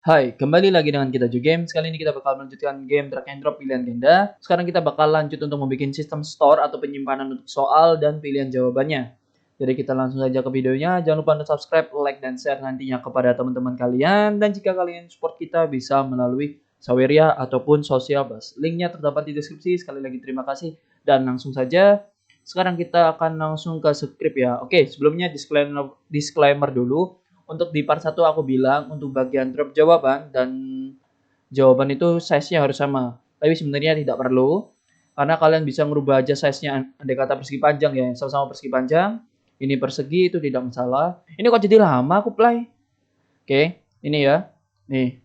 Hai, kembali lagi dengan kita Ju Games. Kali ini kita bakal melanjutkan game drag and drop pilihan ganda. Sekarang kita bakal lanjut untuk membuat sistem store atau penyimpanan untuk soal dan pilihan jawabannya. Jadi kita langsung saja ke videonya. Jangan lupa untuk subscribe, like, dan share nantinya kepada teman-teman kalian. Dan jika kalian support kita bisa melalui Saweria ataupun Social Bus. Linknya terdapat di deskripsi. Sekali lagi terima kasih. Dan langsung saja. Sekarang kita akan langsung ke script ya. Oke, sebelumnya disclaimer dulu. Untuk di part 1 aku bilang untuk bagian drop jawaban dan jawaban itu size-nya harus sama. Tapi sebenarnya tidak perlu karena kalian bisa merubah aja size-nya andai kata persegi panjang ya, sama-sama persegi panjang. Ini persegi itu tidak masalah. Ini kok jadi lama aku play. Oke, ini ya. Nih.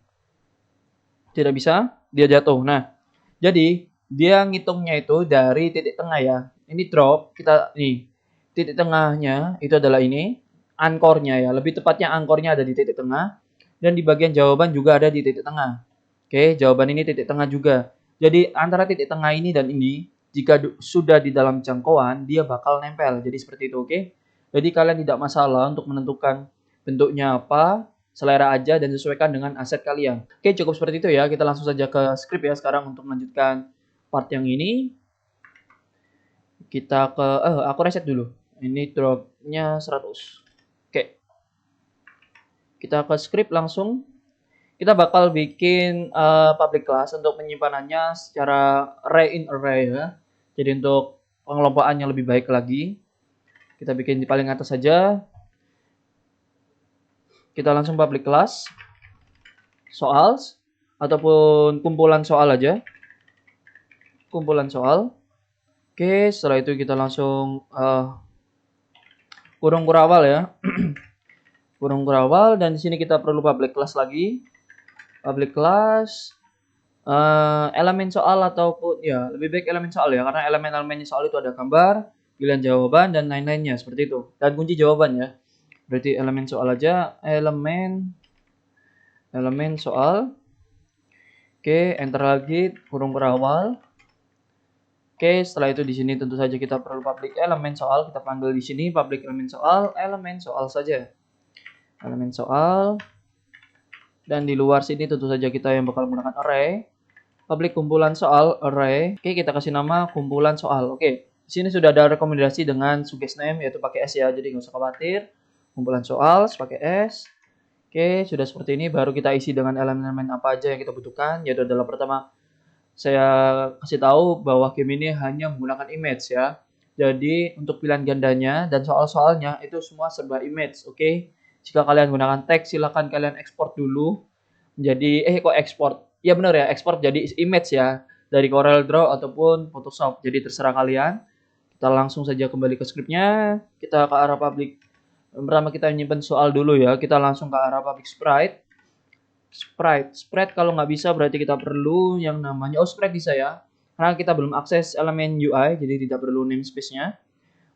Tidak bisa, dia jatuh. Nah, jadi dia ngitungnya itu dari titik tengah ya. Ini drop, kita nih. Titik tengahnya itu adalah ini ankornya ya. Lebih tepatnya ankornya ada di titik tengah dan di bagian jawaban juga ada di titik tengah. Oke, jawaban ini titik tengah juga. Jadi antara titik tengah ini dan ini jika sudah di dalam jangkauan dia bakal nempel. Jadi seperti itu, oke? Jadi kalian tidak masalah untuk menentukan bentuknya apa, selera aja dan sesuaikan dengan aset kalian. Oke, cukup seperti itu ya. Kita langsung saja ke script ya sekarang untuk melanjutkan part yang ini. Kita ke aku reset dulu. Ini dropnya 100. Oke. Kita ke script langsung. Kita bakal bikin public class untuk penyimpanannya secara array in array ya. Jadi untuk pengelompokannya lebih baik lagi. Kita bikin di paling atas saja. Kita langsung public class soal ataupun kumpulan soal aja. Kumpulan soal. Oke, setelah itu kita langsung kurung kurawal ya. Kurung kurawal dan di sini kita perlu public class lagi. Public class elemen soal ataupun ya lebih baik elemen soal ya karena elemen-elemennya soal itu ada gambar, pilihan jawaban dan lain-lainnya seperti itu. Dan kunci jawaban ya. Berarti elemen soal aja, elemen soal. Oke, enter lagi kurung kurawal. Oke, setelah itu di sini tentu saja kita perlu public elemen soal. Kita panggil di sini public elemen soal saja. Elemen soal. Dan di luar sini tentu saja kita yang bakal menggunakan array. Public kumpulan soal array. Oke, kita kasih nama kumpulan soal. Oke, di sini sudah ada rekomendasi dengan suggest name yaitu pakai S ya. Jadi nggak usah khawatir. Kumpulan soal pakai S. Oke, sudah seperti ini. Baru kita isi dengan elemen-elemen apa aja yang kita butuhkan. Yaitu adalah pertama, saya kasih tahu bahwa game ini hanya menggunakan image ya. Jadi untuk pilihan gandanya dan soal-soalnya itu semua serba image, oke? Jika kalian gunakan teks, silakan kalian ekspor dulu. Jadi kok ekspor? Ya benar ya, ekspor jadi image ya dari Corel Draw ataupun Photoshop. Jadi terserah kalian. Kita langsung saja kembali ke scriptnya. Kita ke arah public. Pertama kita menyimpan soal dulu ya. Kita langsung ke arah public sprite. Sprite kalau nggak bisa berarti kita perlu yang namanya sprite bisa ya. Karena kita belum akses elemen UI jadi tidak perlu namespace-nya.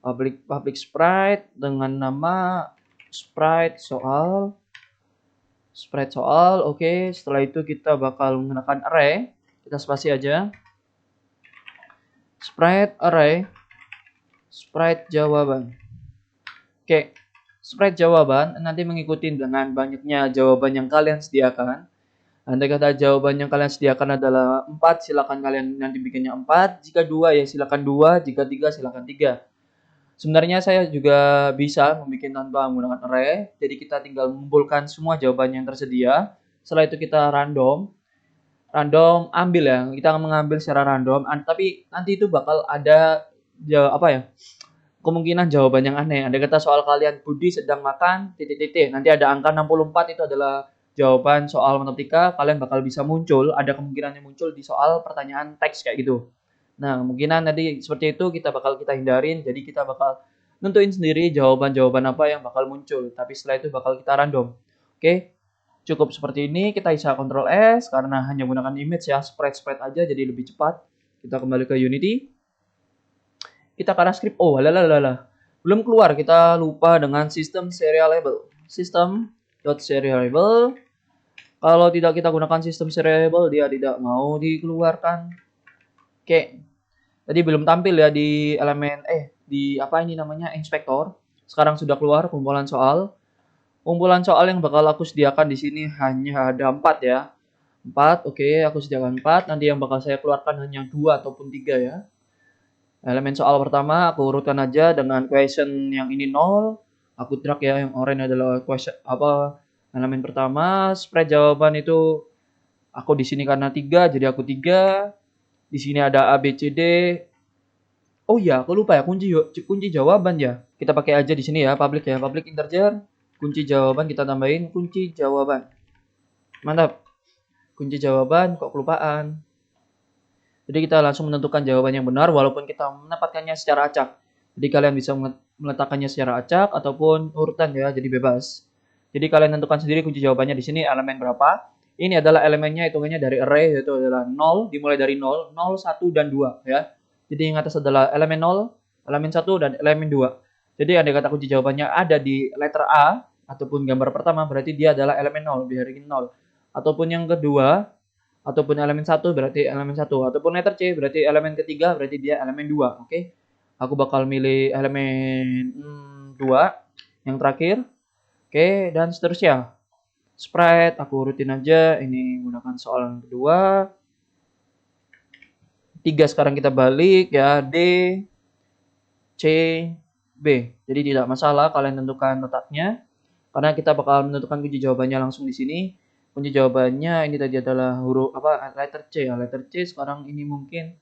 Public sprite dengan nama sprite soal. Sprite soal, oke. Setelah itu kita bakal menggunakan array. Kita spasi aja. Sprite array. Sprite jawaban. Oke. Sprite jawaban nanti mengikuti dengan banyaknya jawaban yang kalian sediakan. Andai kata jawaban yang kalian sediakan adalah 4, silakan kalian nanti bikinnya 4. Jika 2 ya silakan 2, jika 3 silakan 3. Sebenarnya saya juga bisa membuat tanpa menggunakan array. Jadi kita tinggal mengumpulkan semua jawaban yang tersedia. Setelah itu kita random ambil ya. Kita mengambil secara random, tapi nanti itu bakal ada kemungkinan jawaban yang aneh. Andai kata soal kalian Budi sedang makan titik-titik. Nanti ada angka 64 itu adalah jawaban soal matematika, kalian bakal bisa muncul, ada kemungkinan yang muncul di soal pertanyaan teks kayak gitu. Nah, kemungkinan nanti seperti itu kita hindarin, jadi kita bakal nentuin sendiri jawaban-jawaban apa yang bakal muncul, tapi setelah itu bakal kita random. Oke, cukup seperti ini, kita bisa Ctrl S, karena hanya menggunakan image ya, sprite aja, jadi lebih cepat. Kita kembali ke Unity. Kita ke arah script, belum keluar, kita lupa dengan sistem serialable. System.serialable. Kalau tidak kita gunakan sistem serialable, dia tidak mau dikeluarkan. Oke. Tadi belum tampil ya di elemen di apa ini namanya inspektor. Sekarang sudah keluar kumpulan soal. Kumpulan soal yang bakal aku sediakan di sini hanya ada 4 ya. 4, oke, aku sediakan 4. Nanti yang bakal saya keluarkan hanya 2 ataupun 3 ya. Elemen soal pertama aku urutkan aja dengan question yang ini 0. Aku drag ya, yang orange adalah question elemen pertama. Spread jawaban itu aku di sini karena 3, jadi aku 3. Di sini ada A, B, C, D. Oh iya, aku lupa ya, kunci jawaban ya. Kita pakai aja di sini ya, public ya, public integer. Kunci jawaban kita tambahin kunci jawaban. Mantap. Kunci jawaban kok kelupaan. Jadi kita langsung menentukan jawaban yang benar walaupun kita mendapatkannya secara acak. Jadi kalian bisa meletakkannya secara acak ataupun urutan ya, jadi bebas. Jadi kalian tentukan sendiri kunci jawabannya di sini elemen berapa. Ini adalah elemennya hitungannya dari array, yaitu adalah 0, dimulai dari 0, 0, 1, dan 2 ya. Jadi yang atas adalah elemen 0, elemen 1, dan elemen 2. Jadi andai kata kunci jawabannya ada di letter A ataupun gambar pertama, berarti dia adalah elemen 0, biarin 0. Ataupun yang kedua, ataupun elemen 1 berarti elemen 1, ataupun letter C berarti elemen ketiga, berarti dia elemen 2. Oke. Aku bakal milih elemen 2 yang terakhir. Oke, dan seterusnya. Sprite aku urutin aja, ini gunakan soal yang kedua. 3 sekarang kita balik ya, D, C, B. Jadi tidak masalah kalian tentukan letaknya karena kita bakal menentukan kunci jawabannya langsung di sini. Kunci jawabannya ini tadi adalah huruf letter C ya. Letter C sekarang ini mungkin.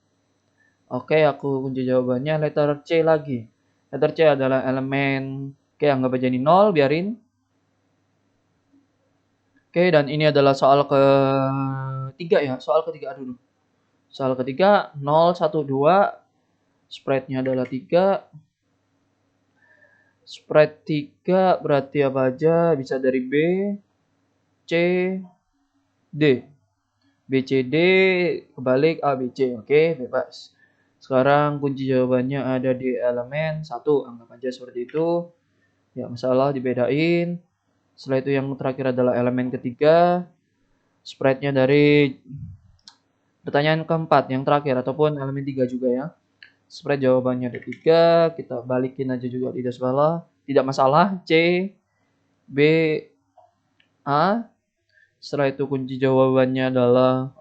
Oke, aku kunci jawabannya letter C lagi. Letter C adalah elemen. Oke, anggap aja ini 0, biarin. Oke, dan ini adalah soal ketiga ya. Soal ketiga dulu. Soal ketiga 0, 1, 2. Spread-nya adalah 3. Spread 3 berarti apa aja? Bisa dari B, C, D. B, C, D, kebalik A, B, C. Oke, bebas. Sekarang kunci jawabannya ada di elemen 1. Anggap aja seperti itu. Ya, masalah dibedain. Setelah itu yang terakhir adalah elemen ketiga. Spread-nya dari pertanyaan keempat, yang terakhir, ataupun elemen 3 juga ya. Spread jawabannya ada 3. Kita balikin aja juga tidak masalah. Tidak masalah. C, B, A. Setelah itu kunci jawabannya adalah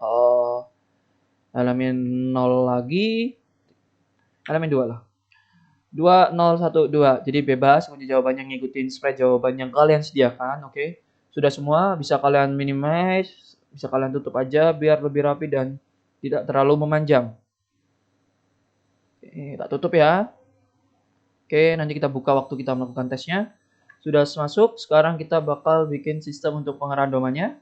elemen 0 lagi. Elemen 2 lah. 2, 0, 1, 2. Jadi bebas kunci jawabannya ngikutin spread jawaban yang kalian sediakan. Oke. Sudah semua, bisa kalian minimize, bisa kalian tutup aja biar lebih rapi dan tidak terlalu memanjang. Oke, tak tutup ya. Oke, nanti kita buka waktu kita melakukan tesnya. Sudah masuk, sekarang kita bakal bikin sistem untuk pengerandomannya.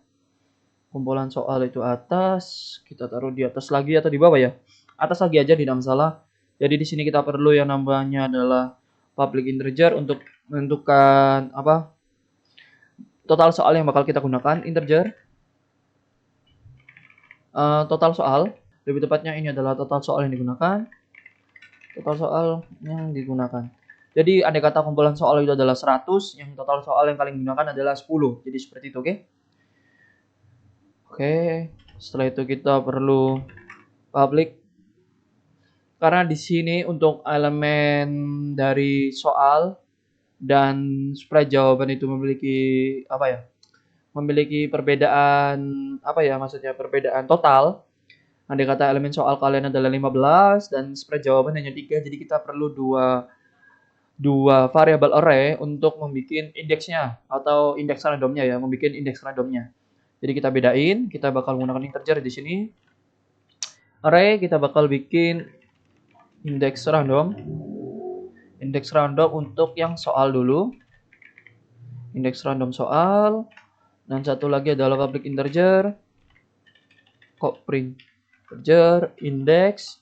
Kumpulan soal itu atas, kita taruh di atas lagi atau di bawah ya? Atas lagi aja, tidak masalah. Jadi di sini kita perlu yang namanya adalah public integer untuk menentukan total soal yang bakal kita gunakan. Integer total soal, lebih tepatnya ini adalah total soal yang digunakan. Total soal yang digunakan. Jadi andai kata kumpulan soal itu adalah 100, yang total soal yang kalian gunakan adalah 10. Jadi seperti itu, oke? Oke, setelah itu kita perlu public. Karena di sini untuk elemen dari soal dan spread jawaban itu memiliki memiliki perbedaan maksudnya perbedaan total. Andai kata elemen soal kalian adalah 15 dan spread jawaban hanya 3, jadi kita perlu dua variabel array untuk membuat indeksnya atau indeks randomnya ya, membuat indeks randomnya. Jadi kita bedain, kita bakal menggunakan integer di sini. Array kita bakal bikin indeks random. Indeks random untuk yang soal dulu. Indeks random soal. Dan satu lagi adalah public integer. Kok print integer indeks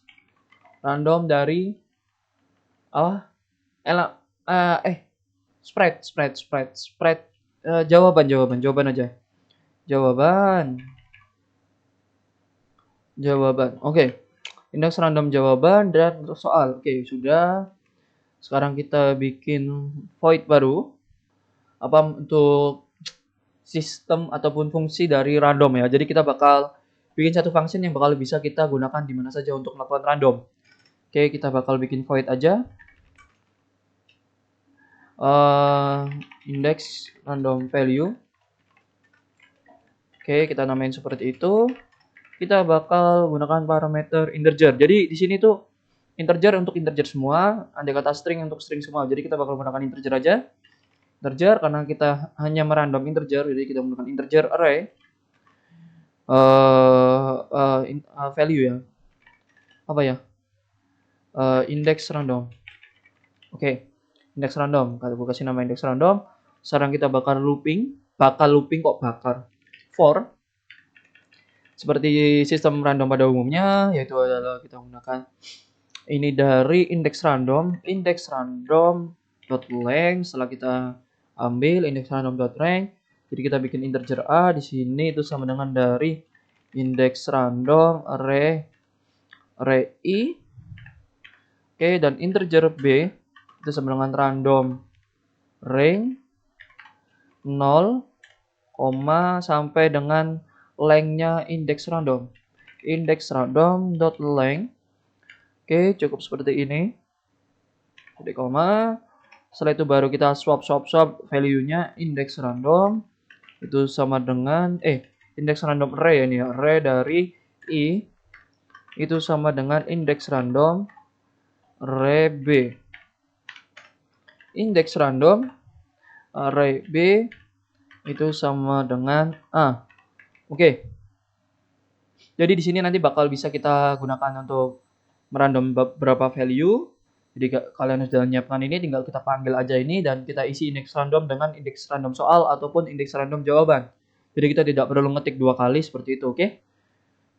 random dari spread jawaban aja. Jawaban. Oke. Indeks random jawaban dan untuk soal. Oke, sudah. Sekarang kita bikin void baru. Untuk sistem ataupun fungsi dari random ya. Jadi kita bakal bikin satu function yang bakal bisa kita gunakan di mana saja untuk melakukan random. Oke, kita bakal bikin void aja. index random value. Oke, kita namain seperti itu. Kita bakal gunakan parameter integer. Jadi di sini tuh integer untuk integer semua, andai kata string untuk string semua. Jadi kita bakal gunakan integer aja. Integer karena kita hanya merandom integer, jadi kita menggunakan integer array value ya. Apa ya? Index random. Oke. Index random. Kalau gue kasih nama index random. Sekarang kita bakal looping for seperti sistem random pada umumnya, yaitu adalah kita menggunakan ini dari index random dot length. Setelah kita ambil index random dot length, jadi kita bikin integer a di sini itu sama dengan dari index random array i. Oke, dan integer b itu sama dengan random range 0, sampai dengan length-nya index random dot length. Oke, cukup seperti ini. Jadi koma. Setelah itu baru kita swap value-nya index random itu sama dengan index random array ini, array dari i itu sama dengan index random array b. Index random array b itu sama dengan a. Oke. Jadi di sini nanti bakal bisa kita gunakan untuk merandom beberapa value. Jadi kalian sudah menyiapkan ini, tinggal kita panggil aja ini dan kita isi index random dengan index random soal ataupun index random jawaban. Jadi kita tidak perlu ngetik 2 kali seperti itu, oke?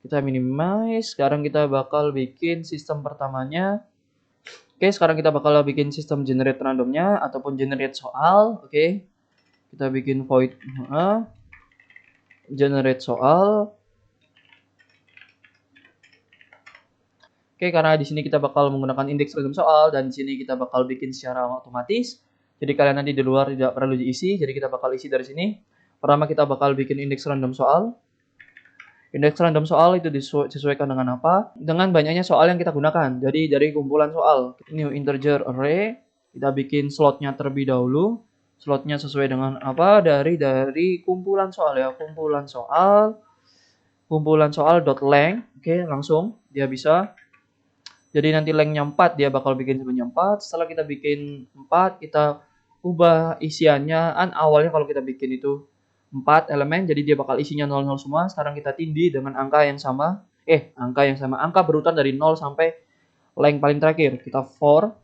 Kita minimize. Sekarang kita bakal bikin sistem pertamanya. Oke, sekarang kita bakal bikin sistem generate randomnya ataupun generate soal, oke? Kita bikin void generate soal. Oke, karena di sini kita bakal menggunakan indeks random soal dan di sini kita bakal bikin secara otomatis. Jadi kalian nanti di luar tidak perlu diisi, jadi kita bakal isi dari sini. Pertama kita bakal bikin indeks random soal. Indeks random soal itu disesuaikan dengan apa? Dengan banyaknya soal yang kita gunakan. Jadi dari kumpulan soal, new integer array, kita bikin slotnya terlebih dahulu. Slotnya sesuai dengan apa? Dari kumpulan soal ya, kumpulan soal dot length. Oke, langsung dia bisa. Jadi nanti length-nya 4, dia bakal bikin sebanyak 4. Setelah kita bikin 4, kita ubah isiannya. Awalnya kalau kita bikin itu 4 elemen, jadi dia bakal isinya 00 semua. Sekarang kita tindih dengan angka yang sama. Angka berurutan dari 0 sampai length paling terakhir. Kita for.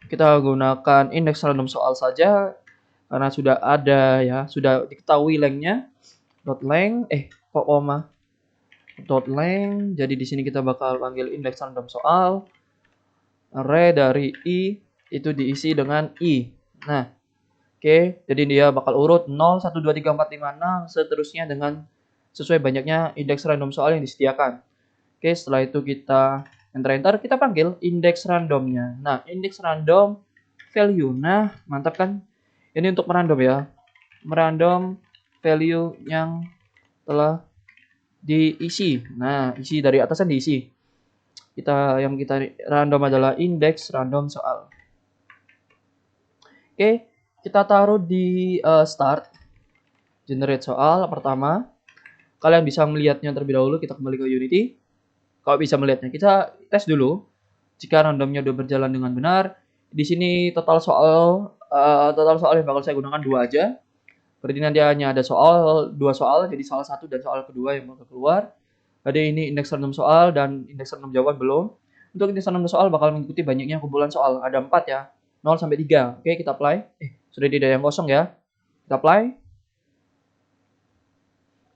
Kita gunakan indeks random soal saja. Karena sudah ada ya, sudah diketahui length-nya. Dot length, dot length. Jadi di sini kita bakal panggil indeks random soal. Array dari i itu diisi dengan i. Nah, oke, jadi dia bakal urut 0, 1, 2, 3, 4, 5, 6 seterusnya dengan sesuai banyaknya indeks random soal yang disediakan. Oke, setelah itu kita enter, kita panggil indeks randomnya. Nah, indeks random value. Nah, mantap kan? Ini untuk merandom ya. Merandom value yang telah diisi. Nah, isi dari atasan diisi. Yang kita random adalah indeks random soal. Oke, kita taruh di start generate soal pertama. Kalian bisa melihatnya terlebih dahulu. Kita kembali ke Unity. Kalau bisa melihatnya, kita tes dulu. Jika randomnya udah berjalan dengan benar, di sini total soal yang bakal saya gunakan 2 aja. Berarti nanti hanya ada 2 soal, jadi soal 1 dan soal kedua yang bakal keluar. Jadi ini indeks random soal dan indeks random jawaban belum. Untuk indeks random soal bakal mengikuti banyaknya kumpulan soal. Ada 4 ya, 0 sampai 3. Oke, kita apply. Sudah tidak yang kosong ya. Kita apply.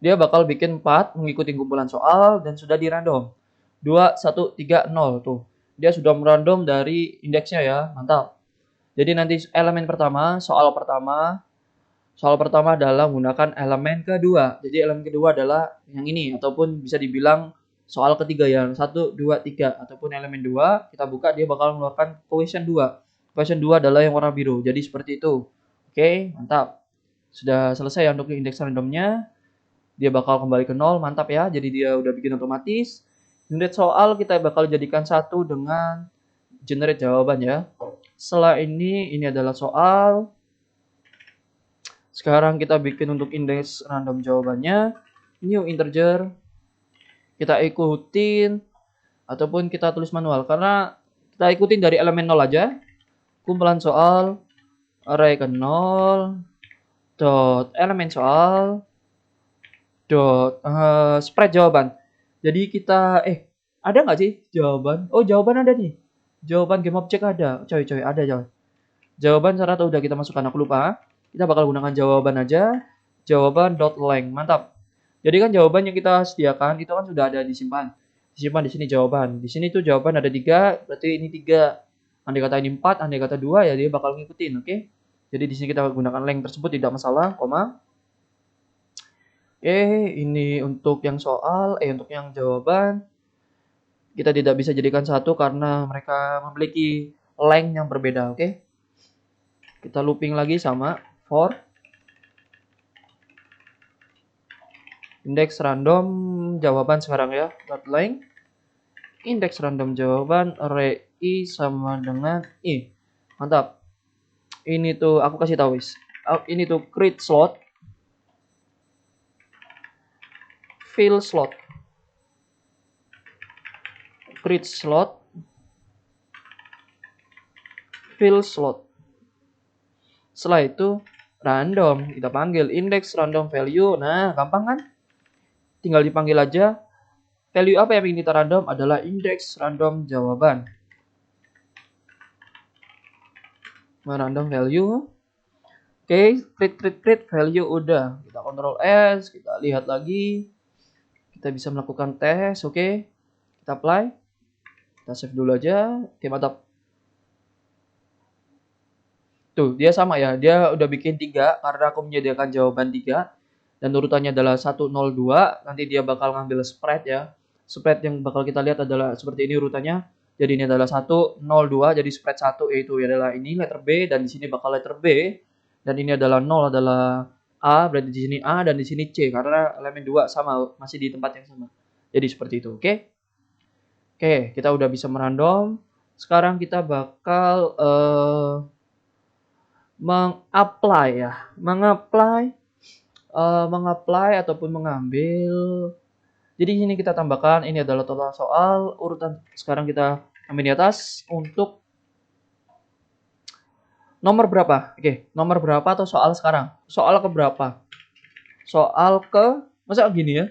Dia bakal bikin 4 mengikuti kumpulan soal dan sudah di random. 2, 1, 3, 0 tuh. Dia sudah merandom dari indeksnya ya, mantap. Jadi nanti elemen pertama, soal pertama adalah menggunakan elemen kedua. Jadi elemen kedua adalah yang ini ataupun bisa dibilang soal ketiga yang 1, 2, 3 ataupun elemen 2 kita buka dia bakal mengeluarkan question 2. Question 2 adalah yang warna biru. Jadi seperti itu. Oke, mantap. Sudah selesai untuk indeks randomnya. Dia bakal kembali ke 0, mantap ya. Jadi dia udah bikin otomatis. Generate soal kita bakal jadikan 1 dengan generate jawaban ya. Setelah ini adalah soal. Sekarang kita bikin untuk indeks random jawabannya. New integer. Kita ikutin. Ataupun kita tulis manual. Karena kita ikutin dari elemen 0 aja. Kumpulan soal. Array ke 0. Dot elemen soal. Dot spread jawaban. Jadi kita ada nggak sih jawaban? Oh, jawaban ada nih. Jawaban game object ada. Coy, ada coy. Jawaban cara udah kita masukkan, aku lupa. Kita bakal gunakan jawaban aja. Jawaban dot length. Mantap. Jadi kan jawaban yang kita sediakan itu kan sudah ada disimpan. Disimpan di sini jawaban. Di sini tuh jawaban ada 3, berarti ini 3. Andai kata ini 4, andai kata 2 ya dia bakal ngikutin, oke? Jadi di sini kita gunakan length tersebut tidak masalah, koma. Ini untuk yang soal, untuk yang jawaban. Kita tidak bisa jadikan satu karena mereka memiliki length yang berbeda, oke? Kita looping lagi sama for index random jawaban sekarang ya, dot length. Index random jawaban array i sama dengan i. Mantap. Ini tuh aku kasih tahu guys. Ini tuh create slot, fill slot, create slot, fill slot. Setelah itu random, kita panggil index random value. Nah, gampang kan? Tinggal dipanggil aja. Value apa yang ingin kita random adalah index random jawaban. Random value. Oke, create value udah. Kita Ctrl S, kita lihat lagi. Kita bisa melakukan tes, oke. Kita apply. Kita save dulu aja. Oke, mantap. Tuh, dia sama ya. Dia udah bikin 3 karena aku menyediakan jawaban 3 dan urutannya adalah 1 0 2. Nanti dia bakal ngambil spread ya. Spread yang bakal kita lihat adalah seperti ini urutannya. Jadi ini adalah 1 0 2, jadi spread 1 yaitu adalah ini letter B dan di sini bakal letter B. Dan ini adalah 0 adalah A, berarti di sini A dan di sini C karena elemen 2 sama, masih di tempat yang sama. Jadi seperti itu, oke? Oke, kita udah bisa merandom. Sekarang kita bakal mengapply ya. Mengapply ataupun mengambil. Jadi ini kita tambahkan, ini adalah total soal, urutan sekarang kita ambil di atas untuk nomor berapa? Oke, nomor berapa atau soal sekarang? Soal ke berapa? Soal ke, masa gini ya?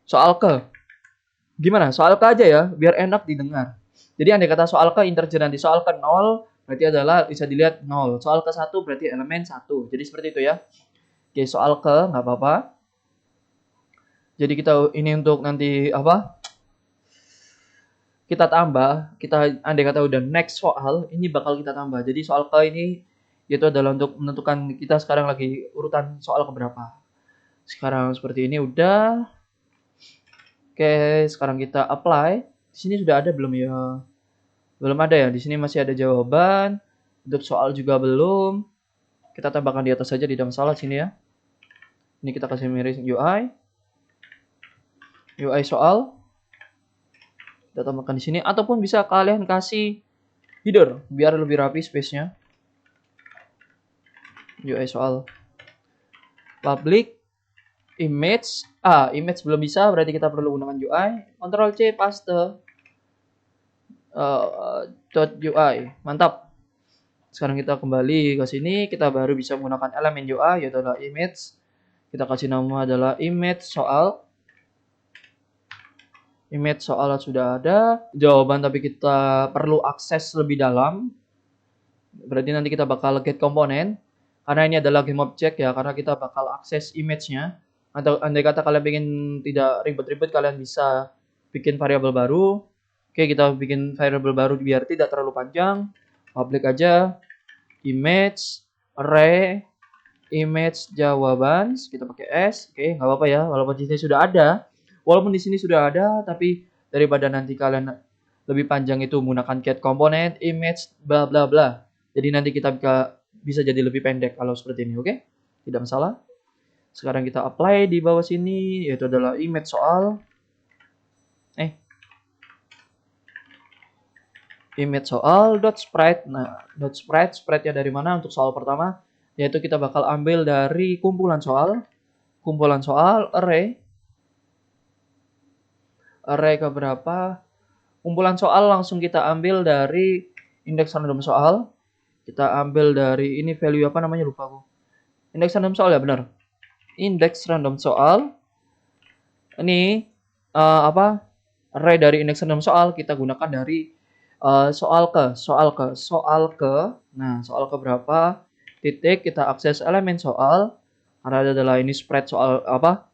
Soal ke. Gimana? Soal ke aja ya, biar enak didengar. Jadi andai kata soal ke integer nanti, soal ke 0 berarti adalah bisa dilihat 0. Soal ke 1 berarti elemen 1. Jadi seperti itu ya. Oke, soal ke nggak apa-apa. Jadi kita ini untuk nanti apa? Kita tambah, kita andai kata udah next soal, ini bakal kita tambah. Jadi soal ke ini itu adalah untuk menentukan kita sekarang lagi urutan soal keberapa. Sekarang seperti ini udah. Oke, sekarang kita apply. Di sini sudah ada belum ya? Belum ada ya. Di sini masih ada jawaban. Untuk soal juga belum. Kita tambahkan di atas saja, tidak masalah sini ya. Ini kita kasih miris UI. UI soal. Kita tambahkan di sini ataupun bisa kalian kasih header biar lebih rapi space-nya. UI soal. Public image. Image belum bisa, berarti kita perlu gunakan UI. Ctrl C paste .ui. Mantap. Sekarang kita kembali ke sini, kita baru bisa menggunakan elemen UI yaitu adalah image. Kita kasih nama adalah image soal. Image soal sudah ada jawaban, tapi kita perlu akses lebih dalam. Berarti nanti kita bakal get komponen karena ini adalah game object ya, karena kita bakal akses image-nya. Atau andai kata kalian ingin tidak ribet-ribet, kalian bisa bikin variabel baru. Oke, kita bikin variabel baru biar tidak terlalu panjang. Public aja image array image jawaban, kita pakai S. Oke, nggak apa-apa ya, walaupun di sini sudah ada. Walaupun di sini sudah ada, tapi daripada nanti kalian lebih panjang itu menggunakan get komponen image bla bla bla. Jadi nanti kita bisa jadi lebih pendek kalau seperti ini, oke? Tidak masalah. Sekarang kita apply di bawah sini, yaitu adalah image soal. image soal dot sprite. Nah, dot sprite, sprite-nya dari mana untuk soal pertama? Yaitu kita bakal ambil dari kumpulan soal array keberapa? Kumpulan soal langsung kita ambil dari indeks random soal. Kita ambil dari ini value apa namanya lupa aku. Indeks random soal ya benar. Indeks random soal. Ini apa? Array dari indeks random soal kita gunakan dari soal ke. Nah, soal ke berapa? Titik kita akses elemen soal. Karena adalah ini spread soal apa?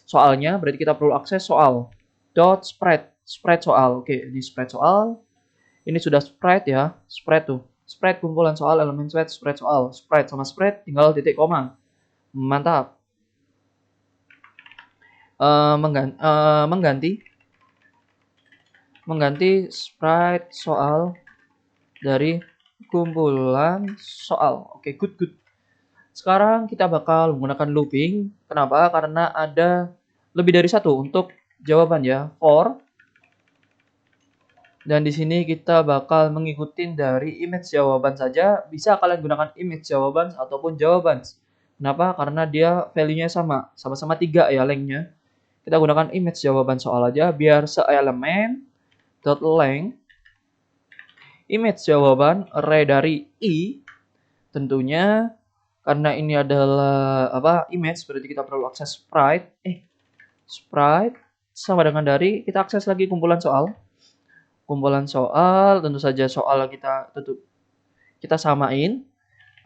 Soalnya berarti kita perlu akses soal. Dot spread soal. Oke, ini spread soal. Ini sudah spread ya. Spread tuh. Spread kumpulan soal elemen spread soal. Spread sama spread tinggal titik koma. Mantap. Mengganti sprite soal dari kumpulan soal. Oke, good. Sekarang kita bakal menggunakan looping. Kenapa? Karena ada lebih dari satu untuk jawaban ya. For. Dan di sini kita bakal mengikuti dari image jawaban saja. Bisa kalian gunakan image jawaban ataupun jawaban. Kenapa? Karena dia value-nya sama. Sama-sama 3 ya length-nya. Kita gunakan image jawaban soal aja biar seelemen dot length image jawaban array dari i. Tentunya karena ini adalah apa? Image berarti kita perlu akses sprite. Sprite sama dengan dari kita akses lagi kumpulan soal. Tentu saja soal kita samain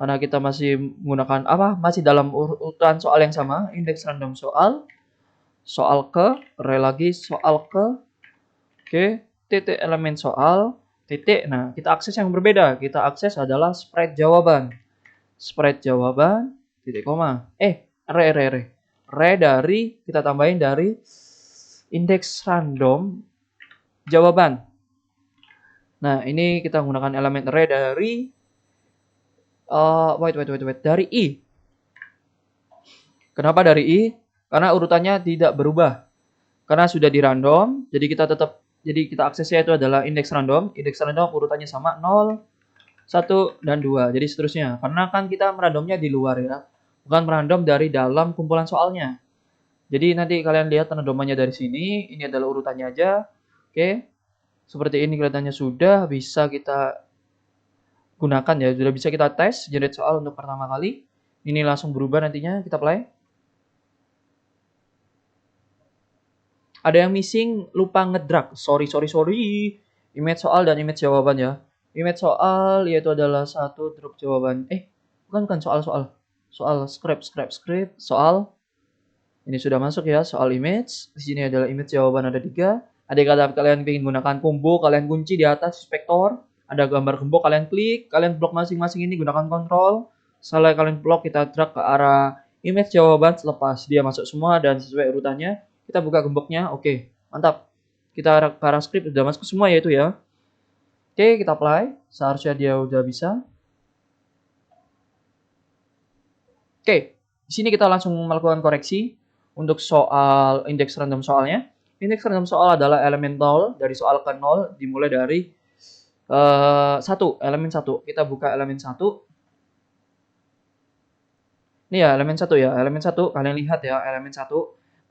karena kita masih menggunakan apa? Masih dalam urutan soal yang sama, indeks random soal ke, array lagi soal ke. Oke, titik elemen soal, titik. Nah, kita akses yang berbeda. Kita akses adalah spread jawaban. Titik koma. Array. Array dari kita tambahin dari indeks random jawaban. Nah, ini kita menggunakan elemen array dari dari i. Kenapa dari i? Karena urutannya tidak berubah. Karena sudah di random, jadi kita aksesnya itu adalah indeks random. Indeks random urutannya sama 0, 1 dan 2. Jadi seterusnya. Karena kan kita merandomnya di luar ya. Bukan merandom dari dalam kumpulan soalnya. Jadi nanti kalian lihat randomannya dari sini, ini adalah urutannya aja. Oke. Seperti ini kelihatannya sudah bisa kita gunakan ya, sudah bisa kita tes generate soal untuk pertama kali. Ini langsung berubah nantinya, kita play. Ada yang missing, lupa ngedrag. Sorry. Image soal dan image jawaban ya. Image soal yaitu adalah satu drop jawaban. Bukan soal. Soal script. Soal. Ini sudah masuk ya, soal image. Di sini adalah image jawaban ada 3. Ada kata kalian ingin gunakan combo, kalian kunci di atas inspektor. Ada gambar gembok, kalian klik, kalian blok masing-masing ini gunakan kontrol. Setelah kalian blok, kita drag ke arah image jawaban selepas dia masuk semua dan sesuai urutannya. Kita buka gemboknya, oke, mantap. Kita ke arah script udah masuk semua ya itu ya. Oke, kita apply. Seharusnya dia udah bisa. Oke, di sini kita langsung melakukan koreksi untuk soal indeks random soalnya. Indeks random soal adalah elemen 0 dari soal ke 0 dimulai dari 1, elemen 1. Kita buka elemen 1. Ini ya elemen 1 ya, elemen 1 kalian lihat ya, elemen 1.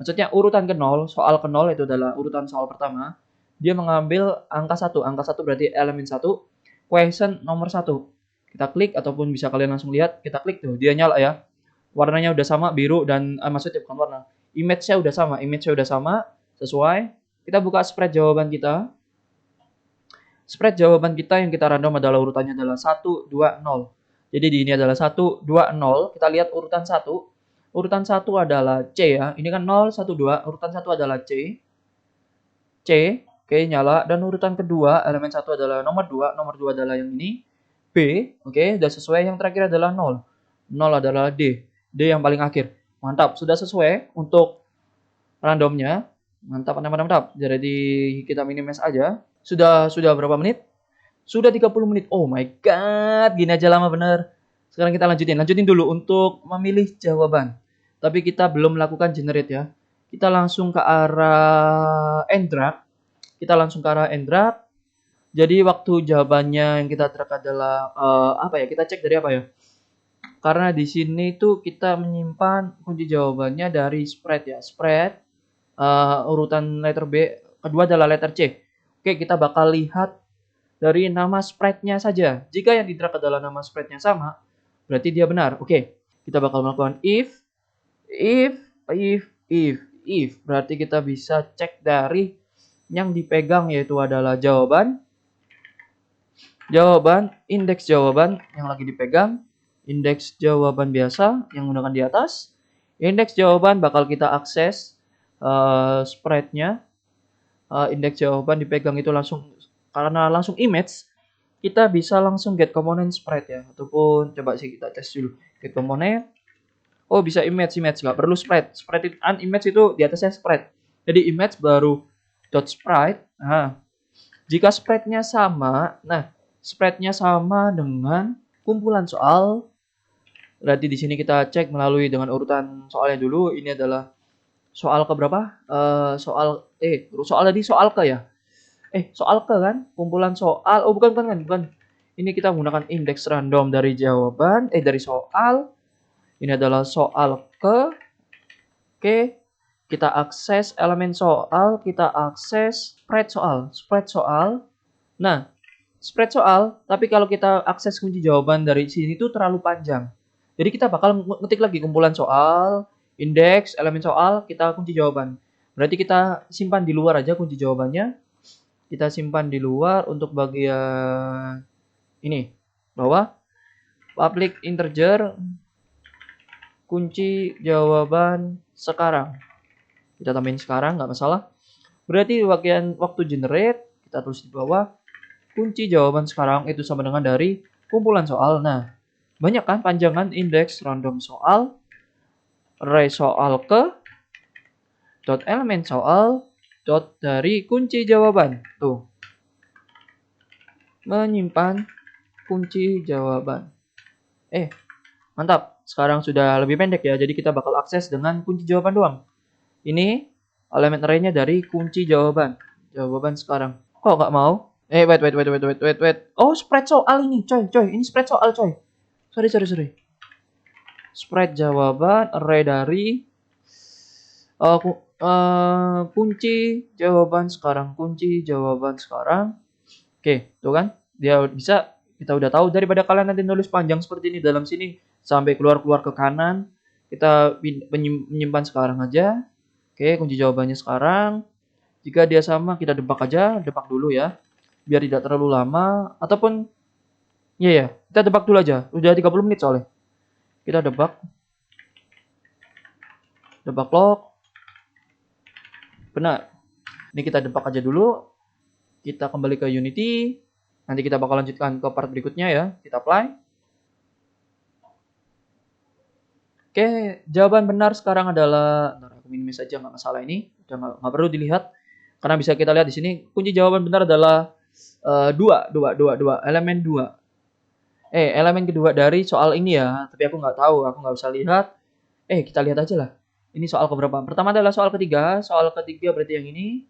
Maksudnya urutan ke 0, soal ke 0 itu adalah urutan soal pertama. Dia mengambil angka 1 berarti elemen 1, question nomor 1. Kita klik ataupun bisa kalian langsung lihat, kita klik tuh, dia nyala ya. Warnanya udah sama, biru dan maksudnya bukan warna. Image-nya udah sama, sesuai. Kita buka spread jawaban kita. Spread jawaban kita yang kita random adalah urutannya adalah 1, 2, 0. Jadi di ini adalah 1, 2, 0. Kita lihat urutan 1. Urutan 1 adalah C ya. Ini kan 0, 1, 2. Urutan 1 adalah C. Oke, nyala. Dan urutan kedua, elemen 1 adalah nomor 2. Nomor 2 adalah yang ini. B, oke, sudah sesuai. Yang terakhir adalah 0. 0 adalah D. D yang paling akhir. Mantap, sudah sesuai untuk randomnya. Mantap. Jadi kita minimize aja. Sudah berapa menit? Sudah 30 menit. Oh my god, gini aja lama bener. Sekarang kita lanjutin dulu untuk memilih jawaban. Tapi kita belum melakukan generate ya. Kita langsung ke arah end drag. Jadi waktu jawabannya yang kita track adalah apa ya? Kita cek dari apa ya? Karena di sini tuh kita menyimpan kunci jawabannya dari spread ya. Spread urutan letter B, kedua adalah letter C. Oke, kita bakal lihat dari nama spreadnya saja. Jika yang di drag adalah nama spreadnya sama, berarti dia benar. Oke, kita bakal melakukan if. Berarti kita bisa cek dari yang dipegang yaitu adalah indeks jawaban yang lagi dipegang, indeks jawaban biasa yang menggunakan di atas, indeks jawaban bakal kita akses spreadnya, indeks jawaban dipegang itu langsung karena langsung image, kita bisa langsung get component spread ya, ataupun coba sih kita tes dulu get component. Oh bisa image nggak perlu spread itu image itu di atasnya spread, jadi image baru dot sprite. Nah, jika spreadnya sama, spreadnya sama dengan kumpulan soal, berarti di sini kita cek melalui dengan urutan soalnya dulu. Ini adalah soal ke berapa? Soal tadi soal ke ya. Soal ke kan? Kumpulan soal. Oh bukan. Ini kita menggunakan indeks random dari jawaban, dari soal. Ini adalah soal ke. Oke. Kita akses elemen soal, kita akses spread soal. Nah, spread soal, tapi kalau kita akses kunci jawaban dari sini tuh terlalu panjang. Jadi kita bakal ngetik lagi kumpulan soal, indeks, elemen soal, kita kunci jawaban. Berarti kita simpan di luar aja kunci jawabannya. Kita simpan di luar untuk bagian ini. Bawah, public integer, kunci jawaban sekarang. Kita tambahin sekarang, nggak masalah. Berarti bagian waktu generate, kita tulis di bawah, kunci jawaban sekarang itu sama dengan dari kumpulan soal. Nah, banyak kan panjangan indeks random soal, array soal ke, dot elemen soal, dot dari kunci jawaban. Tuh. Menyimpan kunci jawaban. Mantap. Sekarang sudah lebih pendek ya. Jadi kita bakal akses dengan kunci jawaban doang. Ini elemen array-nya dari kunci jawaban. Jawaban sekarang. Kok nggak mau? Wait. Oh, spread soal ini, coy. Ini spread soal, coy. Sorry. Spread jawaban array dari kunci jawaban sekarang. Oke, tuh kan? Dia bisa, kita udah tahu daripada kalian nanti nulis panjang seperti ini dalam sini sampai keluar ke kanan. Kita menyimpan sekarang aja. Oke, kunci jawabannya sekarang. Jika dia sama, kita debug dulu ya. Biar tidak terlalu lama. Ataupun, kita debug dulu aja. Udah 30 menit soalnya. Kita debug log. Benar. Ini kita debug aja dulu. Kita kembali ke Unity. Nanti kita bakal lanjutkan ke part berikutnya ya. Kita apply. Oke, jawaban benar sekarang adalah, aku minimize saja, nggak masalah ini. Udah nggak perlu dilihat. Karena bisa kita lihat di sini, kunci jawaban benar adalah 2, elemen 2. Elemen kedua dari soal ini ya. Tapi aku nggak tahu, aku nggak bisa lihat. Kita lihat aja lah. Ini soal keberapa? Pertama adalah soal ketiga. Soal ketiga berarti yang ini.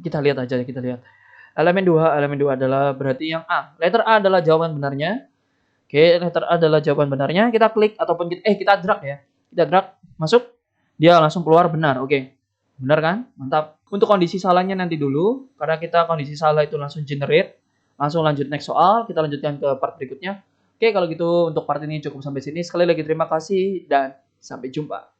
Kita lihat aja, kita lihat. Elemen 2 adalah berarti yang A. Letter A adalah jawaban benarnya. Oke, letter A adalah jawaban benarnya. Kita klik ataupun kita drag ya. Kita drag, masuk. Dia langsung keluar benar. Oke. Benar kan? Mantap. Untuk kondisi salahnya nanti dulu. Karena kita kondisi salah itu langsung generate. Langsung lanjut next soal. Kita lanjutkan ke part berikutnya. Oke, kalau gitu untuk part ini cukup sampai sini. Sekali lagi terima kasih dan sampai jumpa.